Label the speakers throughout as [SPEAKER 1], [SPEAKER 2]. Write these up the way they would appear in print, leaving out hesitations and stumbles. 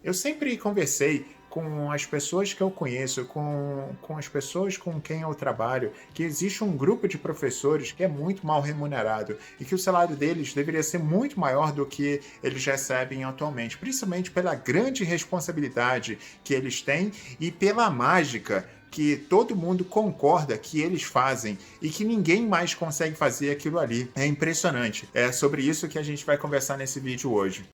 [SPEAKER 1] Eu sempre conversei com as pessoas que eu conheço, com as pessoas com quem eu trabalho, que existe um grupo de professores que é muito mal remunerado e que o salário deles deveria ser muito maior do que eles recebem atualmente, principalmente pela grande responsabilidade que eles têm e pela mágica que todo mundo concorda que eles fazem e que ninguém mais consegue fazer aquilo ali. É impressionante. É sobre isso que a gente vai conversar nesse vídeo hoje.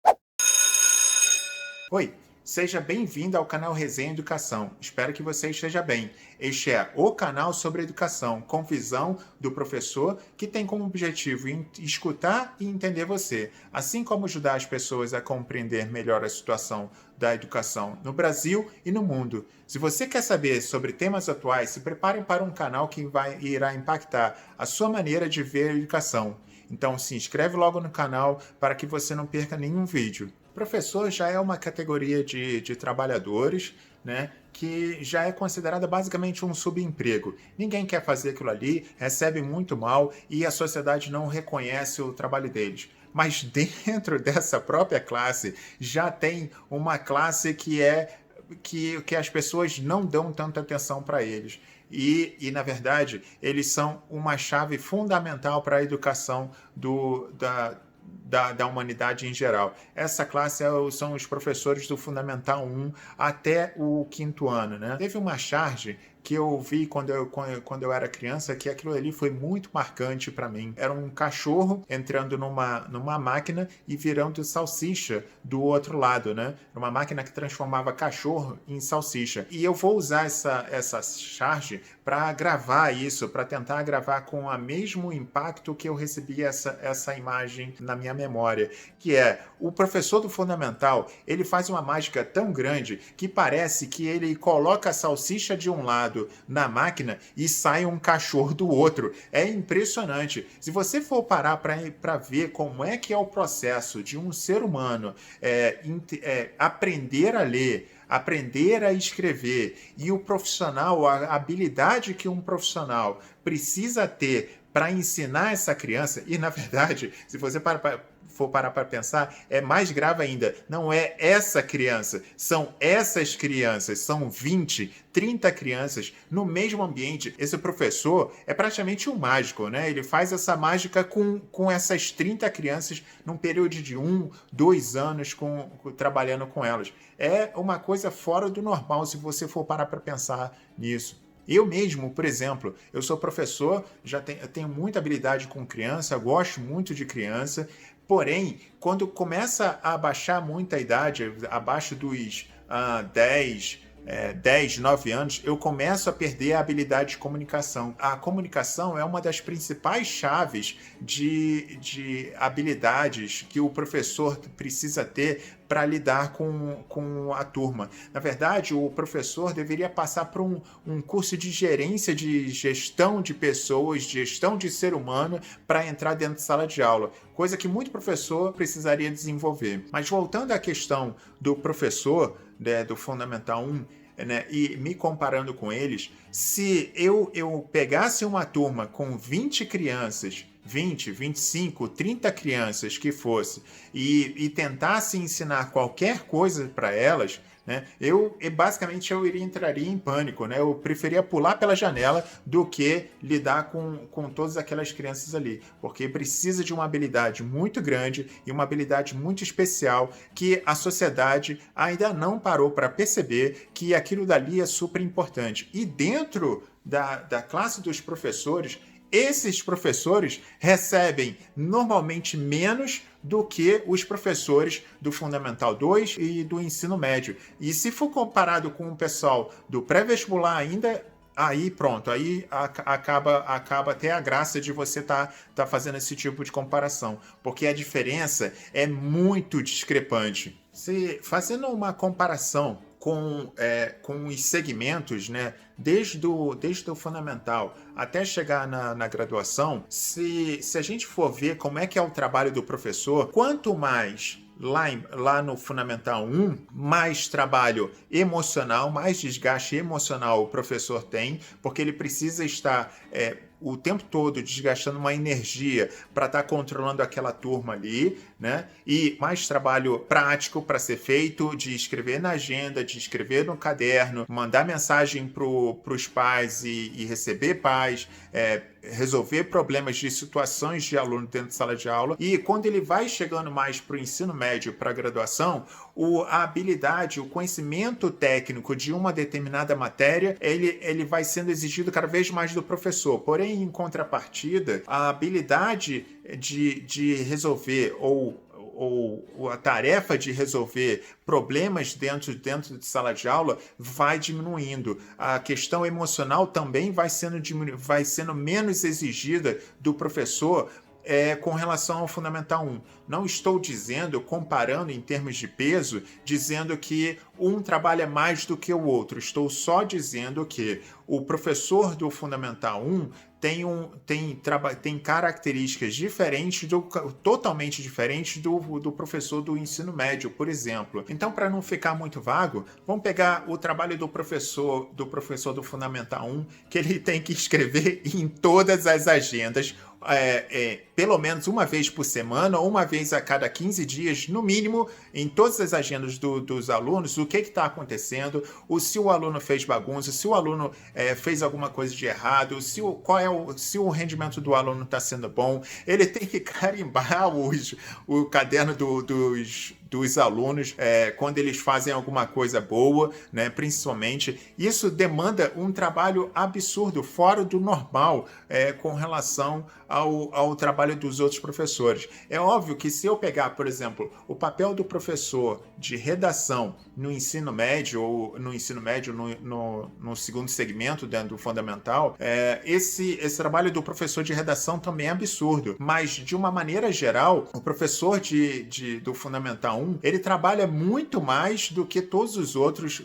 [SPEAKER 1] Oi, seja bem-vindo ao canal Resenha Educação. Espero que você esteja bem. Este é o canal sobre educação, com visão do professor que tem como objetivo escutar e entender você, assim como ajudar as pessoas a compreender melhor a situação da educação no Brasil e no mundo. Se você quer saber sobre temas atuais, se prepare para um canal que irá impactar a sua maneira de ver a educação. Então se inscreve logo no canal para que você não perca nenhum vídeo. Professor já é uma categoria de trabalhadores, né, que já é considerada basicamente um subemprego. Ninguém quer fazer aquilo ali, recebe muito mal e a sociedade não reconhece o trabalho deles. Mas dentro dessa própria classe já tem uma classe que as pessoas não dão tanta atenção para eles. Na verdade, eles são uma chave fundamental para a educação da humanidade em geral. Essa classe são os professores do Fundamental 1 até o 5º ano, né? Teve uma charge que eu vi quando eu era criança, que aquilo ali foi muito marcante para mim. Era um cachorro entrando numa máquina e virando salsicha do outro lado, né? Uma máquina que transformava cachorro em salsicha. E eu vou usar essa charge para gravar isso, para tentar gravar com o mesmo impacto que eu recebi essa imagem na minha memória, que é o professor do Fundamental, ele faz uma mágica tão grande que parece que ele coloca a salsicha de um lado na máquina e sai um cachorro do outro. É impressionante. Se você for parar para ver como é que é o processo de um ser humano aprender a ler, aprender a escrever e o profissional, a habilidade que um profissional precisa ter para ensinar essa criança, e na verdade, se você for parar para pensar, é mais grave ainda. Não é essa criança, são essas crianças, são 20, 30 crianças no mesmo ambiente. Esse professor é praticamente um mágico, né? Ele faz essa mágica com essas 30 crianças num período de 1, 2 anos trabalhando com elas. É uma coisa fora do normal se você for parar para pensar nisso. Eu mesmo, por exemplo, eu sou professor, eu tenho muita habilidade com criança, gosto muito de criança, porém, quando começa a baixar muita idade, abaixo dos 10, 9 anos, eu começo a perder a habilidade de comunicação. A comunicação é uma das principais chaves de habilidades que o professor precisa ter para lidar com a turma. Na verdade, o professor deveria passar por um curso de gerência, de gestão de pessoas, gestão de ser humano, para entrar dentro de sala de aula, coisa que muito professor precisaria desenvolver. Mas voltando à questão do professor, né, do Fundamental 1, né, e me comparando com eles, se eu pegasse uma turma com 20 crianças, 20, 25, 30 crianças que fosse, e tentasse ensinar qualquer coisa para elas, né, basicamente eu entraria em pânico, né? Eu preferia pular pela janela do que lidar com todas aquelas crianças ali, porque precisa de uma habilidade muito grande e uma habilidade muito especial que a sociedade ainda não parou para perceber que aquilo dali é super importante. E dentro da classe dos professores, esses professores recebem normalmente menos do que os professores do Fundamental 2 e do ensino médio. E se for comparado com o pessoal do pré-vestibular ainda, aí pronto, aí acaba até a graça de você tá fazendo esse tipo de comparação, porque a diferença é muito discrepante. Fazendo uma comparação com os segmentos, né, desde o fundamental até chegar na graduação, se a gente for ver como é que é o trabalho do professor, quanto mais lá no Fundamental 1, mais trabalho emocional, mais desgaste emocional o professor tem, porque ele precisa estar o tempo todo desgastando uma energia para estar controlando aquela turma ali, né? E mais trabalho prático para ser feito, de escrever na agenda, de escrever no caderno, mandar mensagem para os pais e receber pais, resolver problemas de situações de aluno dentro de sala de aula. E quando ele vai chegando mais para o ensino médio, para a graduação, a habilidade, o conhecimento técnico de uma determinada matéria, ele vai sendo exigido cada vez mais do professor. Porém, em contrapartida, a habilidade de resolver ou a tarefa de resolver problemas dentro de sala de aula vai diminuindo. A questão emocional também vai sendo menos exigida do professor com relação ao Fundamental 1. Não estou dizendo, comparando em termos de peso, dizendo que um trabalha mais do que o outro. Estou só dizendo que o professor do Fundamental 1 tem características diferentes, totalmente diferentes do professor do ensino médio, por exemplo. Então, para não ficar muito vago, vamos pegar o trabalho do professor do Fundamental 1, que ele tem que escrever em todas as agendas, pelo menos uma vez por semana, ou uma vez a cada 15 dias, no mínimo, em todas as agendas dos alunos, o que está acontecendo, se o aluno fez bagunça, se o aluno fez alguma coisa de errado, se o rendimento do aluno está sendo bom. Ele tem que carimbar o caderno dos alunos quando eles fazem alguma coisa boa, né, principalmente. Isso demanda um trabalho absurdo, fora do normal, com relação ao trabalho dos outros professores. É óbvio que se eu pegar, por exemplo, o papel do professor de redação no ensino médio, ou no segundo segmento dentro do fundamental, esse trabalho do professor de redação também é absurdo. Mas, de uma maneira geral, o professor do Fundamental 1, ele trabalha muito mais do que todos os outros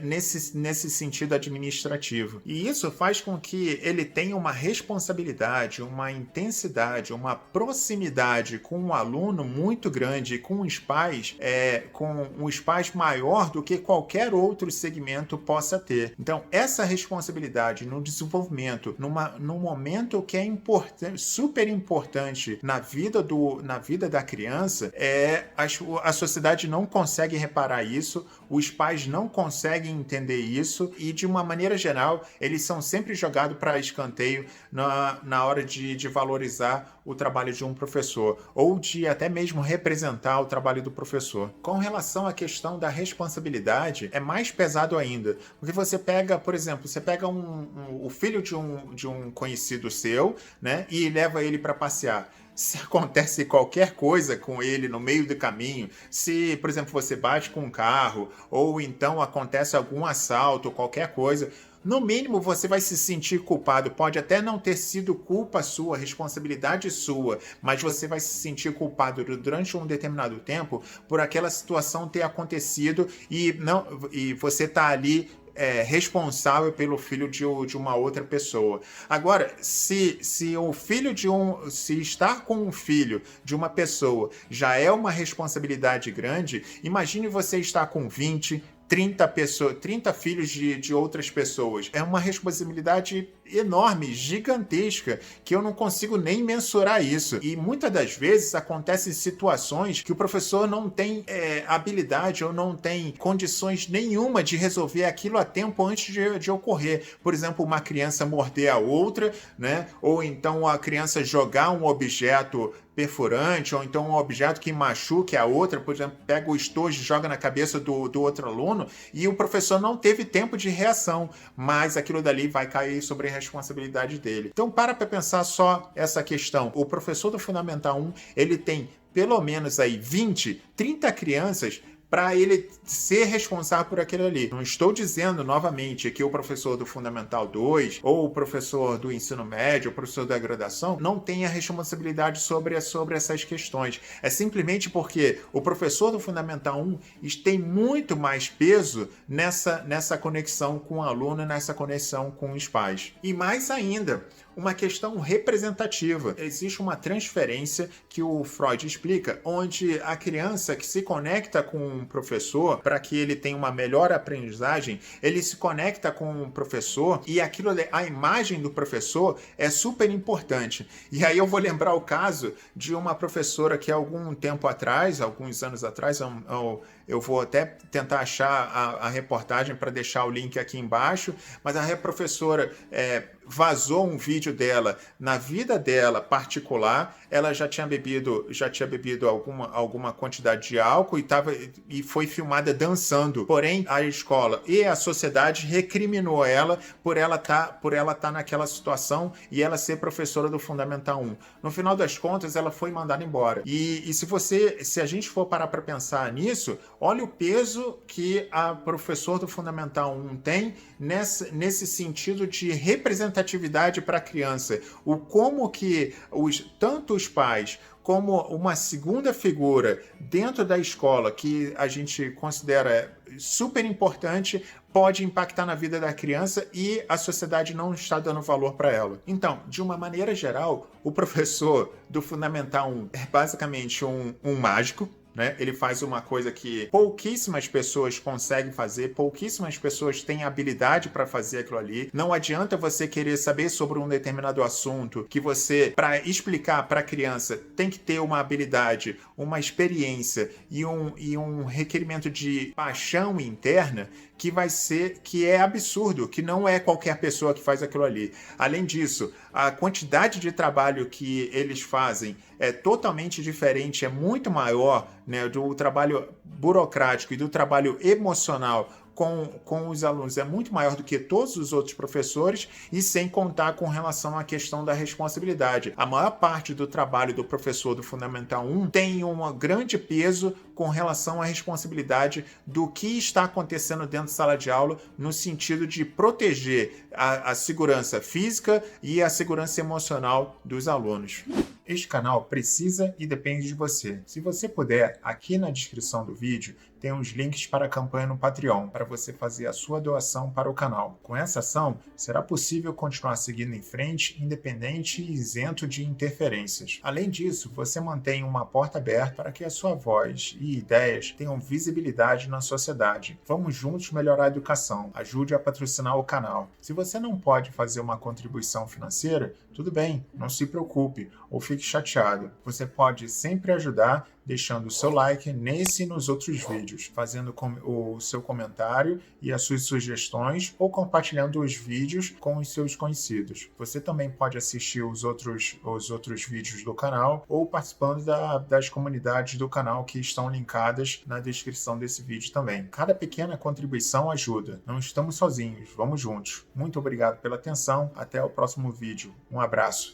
[SPEAKER 1] nesse sentido administrativo. E isso faz com que ele tenha uma responsabilidade, uma intensidade, uma proximidade com o aluno muito grande, com os pais maior do que qualquer outro segmento possa ter. Então, essa responsabilidade no desenvolvimento, num momento que é importante, super importante na vida da criança, a sociedade não consegue reparar isso, os pais não conseguem entender isso, e de uma maneira geral, eles são sempre jogados para escanteio na hora de valorizar o trabalho de um professor, ou de até mesmo representar o trabalho do professor. Com relação à questão da responsabilidade, é mais pesado ainda, porque você pega, por exemplo, o filho de um conhecido seu, né, e leva ele para passear. Se acontece qualquer coisa com ele no meio do caminho, se, por exemplo, você bate com um carro, ou então acontece algum assalto, qualquer coisa, no mínimo você vai se sentir culpado. Pode até não ter sido culpa sua, responsabilidade sua, mas você vai se sentir culpado durante um determinado tempo por aquela situação ter acontecido e você tá ali responsável pelo filho de uma outra pessoa. Agora, se estar com um filho de uma pessoa já é uma responsabilidade grande, imagine você estar com 20, 30 filhos de outras pessoas. É uma responsabilidade enorme, gigantesca, que eu não consigo nem mensurar isso. E muitas das vezes acontecem situações que o professor não tem habilidade ou não tem condições nenhuma de resolver aquilo a tempo antes de ocorrer. Por exemplo, uma criança morder a outra, né? Ou então a criança jogar um objeto perfurante, ou então um objeto que machuque a outra, por exemplo, pega o estojo e joga na cabeça do outro aluno, e o professor não teve tempo de reação, mas aquilo dali vai cair sobre a responsabilidade dele. Então, para pensar só essa questão. O professor do Fundamental 1, ele tem pelo menos aí 20, 30 crianças para ele ser responsável por aquilo ali. Não estou dizendo, novamente, que o professor do Fundamental 2, ou o professor do ensino médio, ou o professor da graduação, não tenha responsabilidade sobre essas questões. É simplesmente porque o professor do Fundamental 1 tem muito mais peso nessa conexão com o aluno e nessa conexão com os pais. E mais ainda, uma questão representativa. Existe uma transferência que o Freud explica, onde a criança que se conecta com o professor para que ele tenha uma melhor aprendizagem, ele se conecta com o professor e aquilo, a imagem do professor é super importante. E aí eu vou lembrar o caso de uma professora que algum tempo atrás, alguns anos atrás, eu vou até tentar achar a reportagem para deixar o link aqui embaixo, mas a professora vazou um vídeo dela na vida dela particular. Ela já tinha bebido alguma quantidade de álcool e foi filmada dançando. Porém, a escola e a sociedade recriminou ela por ela tá naquela situação e ela ser professora do Fundamental 1. No final das contas, ela foi mandada embora. E se a gente for parar para pensar nisso, olha o peso que a professora do Fundamental 1 tem nesse sentido de representatividade para a criança. O como que tanto os pais como uma segunda figura dentro da escola que a gente considera super importante pode impactar na vida da criança e a sociedade não está dando valor para ela. Então, de uma maneira geral, o professor do Fundamental 1 é basicamente um mágico, né? Ele faz uma coisa que pouquíssimas pessoas conseguem fazer, pouquíssimas pessoas têm habilidade para fazer aquilo ali. Não adianta você querer saber sobre um determinado assunto que você, para explicar para a criança, tem que ter uma habilidade, uma experiência e um requerimento de paixão interna que é absurdo, que não é qualquer pessoa que faz aquilo ali. Além disso, a quantidade de trabalho que eles fazem é totalmente diferente, é muito maior, né, do trabalho burocrático e do trabalho emocional com os alunos, é muito maior do que todos os outros professores, e sem contar com relação à questão da responsabilidade. A maior parte do trabalho do professor do Fundamental 1 tem um grande peso com relação à responsabilidade do que está acontecendo dentro da sala de aula, no sentido de proteger a segurança física e a segurança emocional dos alunos. Este canal precisa e depende de você. Se você puder, aqui na descrição do vídeo tem os links para a campanha no Patreon, para você fazer a sua doação para o canal. Com essa ação, será possível continuar seguindo em frente, independente e isento de interferências. Além disso, você mantém uma porta aberta para que a sua voz e ideias tenham visibilidade na sociedade. Vamos juntos melhorar a educação. Ajude a patrocinar o canal. Se você não pode fazer uma contribuição financeira, tudo bem, não se preocupe ou fique chateado. Você pode sempre ajudar deixando o seu like nesse e nos outros vídeos, fazendo o seu comentário e as suas sugestões ou compartilhando os vídeos com os seus conhecidos. Você também pode assistir os outros vídeos do canal ou participando das comunidades do canal que estão linkadas na descrição desse vídeo também. Cada pequena contribuição ajuda. Não estamos sozinhos, vamos juntos. Muito obrigado pela atenção, até o próximo vídeo. Um abraço.